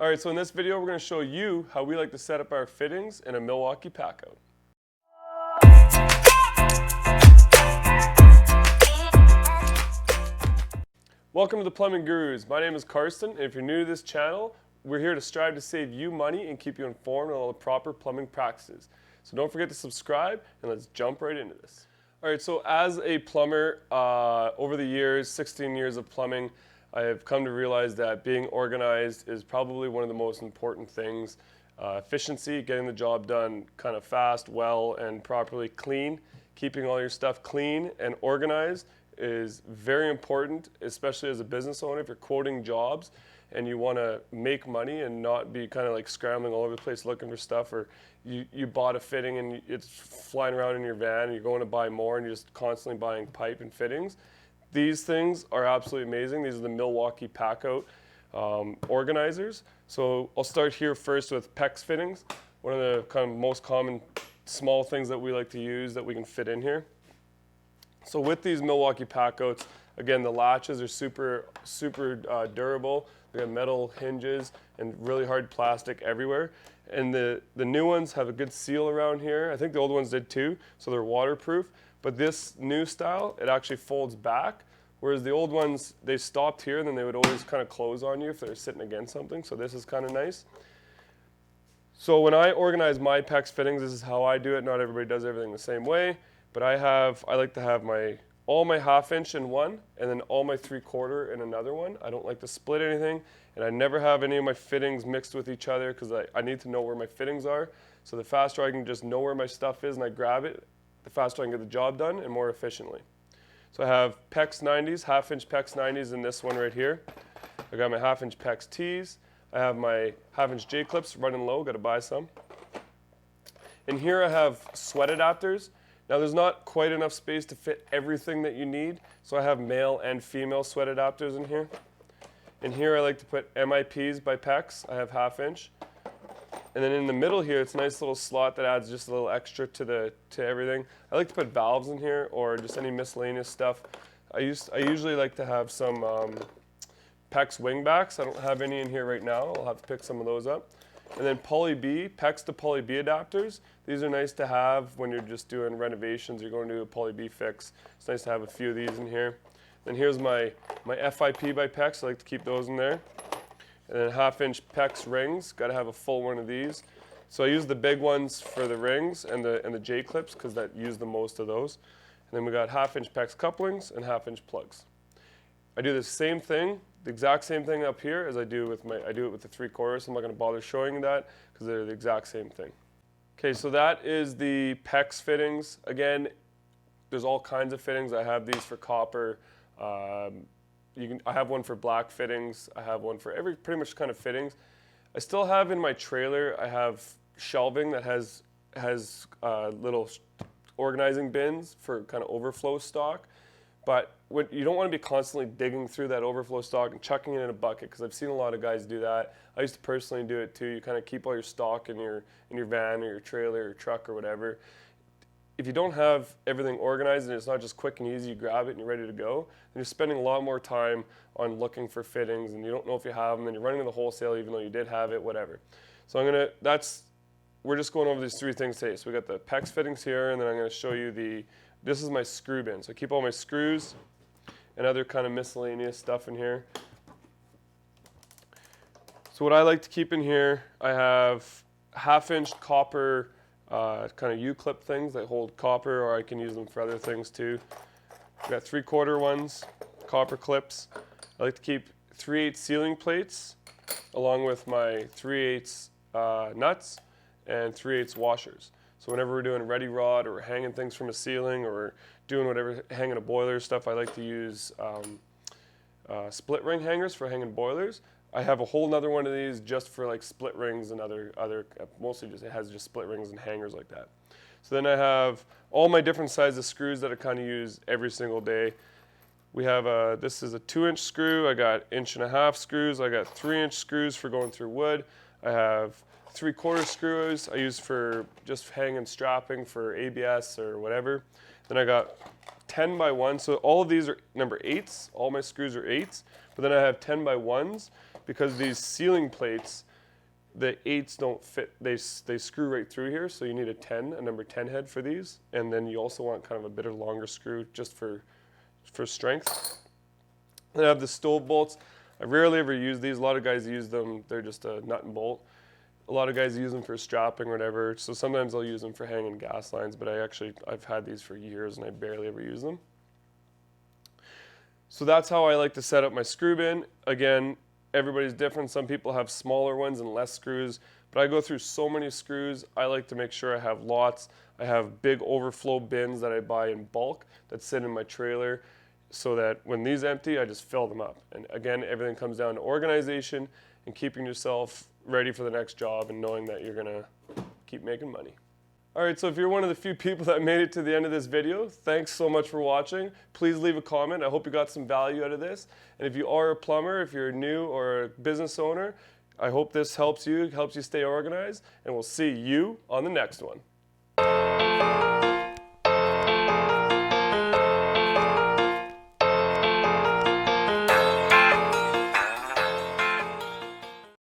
All right, so in this video, we're going to show you how we like to set up our fittings in a Milwaukee Packout. Welcome to the Plumbing Gurus. My name is Karsten, and if you're new to this channel, we're here to strive to save you money and keep you informed on all the proper plumbing practices. So don't forget to subscribe, and let's jump right into this. All right, so as a plumber, over the years, 16 years of plumbing, I have come to realize that being organized is probably one of the most important things. Efficiency, getting the job done kind of fast, well, and properly clean. Keeping all your stuff clean and organized is very important, especially as a business owner. If you're quoting jobs and you want to make money and not be kind of like scrambling all over the place looking for stuff, or you bought a fitting and it's flying around in your van and you're going to buy more and you're just constantly buying pipe and fittings. These things are absolutely amazing. These are the Milwaukee Packout organizers. So I'll start here first with Pex Fittings, one of the kind of most common small things that we like to use that we can fit in here. So with these Milwaukee Packouts, again, the latches are super durable. They have metal hinges and really hard plastic everywhere. And the new ones have a good seal around here. I think the old ones did too, so they're waterproof. But this new style, it actually folds back, whereas the old ones, they stopped here and then they would always kind of close on you if they're sitting against something. So this is kind of nice. So when I organize my Pex Fittings, this is how I do it. Not everybody does everything the same way. But I like to have all my 1/2 inch in one and then all my 3/4 in another one. I don't like to split anything, and I never have any of my fittings mixed with each other because I need to know where my fittings are. So the faster I can just know where my stuff is and I grab it, the faster I can get the job done and more efficiently. So I have Pex 90s, 1/2 inch Pex 90s in this one right here. I got my 1/2 inch Pex Ts. I have my 1/2 inch J clips running low, got to buy some. And here I have sweat adapters. Now there's not quite enough space to fit everything that you need, so I have male and female sweat adapters in here. And here I like to put MIPs by Pex. I have 1/2 inch. And then in the middle here, it's a nice little slot that adds just a little extra to everything. I like to put valves in here or just any miscellaneous stuff. I usually like to have some Pex wingbacks. I don't have any in here right now. I'll have to pick some of those up. And then Poly B, Pex to Poly B adapters. These are nice to have when you're just doing renovations. You're going to do a Poly B fix. It's nice to have a few of these in here. Then here's my FIP by Pex. I like to keep those in there. And then 1/2 inch Pex rings. Got to have a full one of these. So I use the big ones for the rings and the J clips because that use the most of those. And then we got 1/2 inch Pex couplings and 1/2 inch plugs. I do the same thing, the exact same thing up here as I do with the 3/4. So I'm not going to bother showing you that because they're the exact same thing. Okay, so that is the Pex fittings. Again, there's all kinds of fittings. I have these for copper. I have one for black fittings. I have one for pretty much kind of fittings. I still have in my trailer, I have shelving that has little organizing bins for kind of overflow stock. But you don't want to be constantly digging through that overflow stock and chucking it in a bucket because I've seen a lot of guys do that. I used to personally do it too. You kind of keep all your stock in your van or your trailer or your truck or whatever. If you don't have everything organized and it's not just quick and easy, you grab it and you're ready to go, then you're spending a lot more time on looking for fittings and you don't know if you have them and you're running to the wholesale even though you did have it, whatever. So we're just going over these 3 things today. So we got the Pex fittings here, and then I'm going to show you this is my screw bin. So I keep all my screws and other kind of miscellaneous stuff in here. So what I like to keep in here, I have 1/2 inch copper kind of U-clip things that hold copper, or I can use them for other things too. I've got 3/4 ones, copper clips. I like to keep 3/8 sealing plates along with my 3/8 nuts and 3/8 washers. So whenever we're doing ready rod or hanging things from a ceiling or doing whatever, hanging a boiler stuff, I like to use split ring hangers for hanging boilers. I have a whole nother one of these just for like split rings and other mostly it has just split rings and hangers like that. So then I have all my different sizes of screws that I kind of use every single day. We have this is a 2-inch screw. I got 1.5 inch screws. I got 3-inch screws for going through wood. I have 3/4 screws I use for just hanging strapping for ABS or whatever. Then I got 10 by 1. So all of these are number 8s. All my screws are 8s. But then I have 10 by 1s because these sealing plates the 8s don't fit, they screw right through here, so you need a number 10 head for these, and then you also want kind of a bit of longer screw just for strength. Then I have the stove bolts. I rarely ever use these. A lot of guys use them. They're just a nut and bolt. A lot of guys use them for strapping or whatever, so sometimes I'll use them for hanging gas lines, but I've had these for years and I barely ever use them. So that's how I like to set up my screw bin. Again, everybody's different. Some people have smaller ones and less screws, but I go through so many screws. I like to make sure I have lots. I have big overflow bins that I buy in bulk that sit in my trailer, so that when these empty, I just fill them up. And again, everything comes down to organization and keeping yourself ready for the next job and knowing that you're gonna keep making money. All right, so if you're one of the few people that made it to the end of this video, thanks so much for watching. Please leave a comment. I hope you got some value out of this. And if you are a plumber, if you're new or a business owner, I hope this helps you stay organized, and we'll see you on the next one.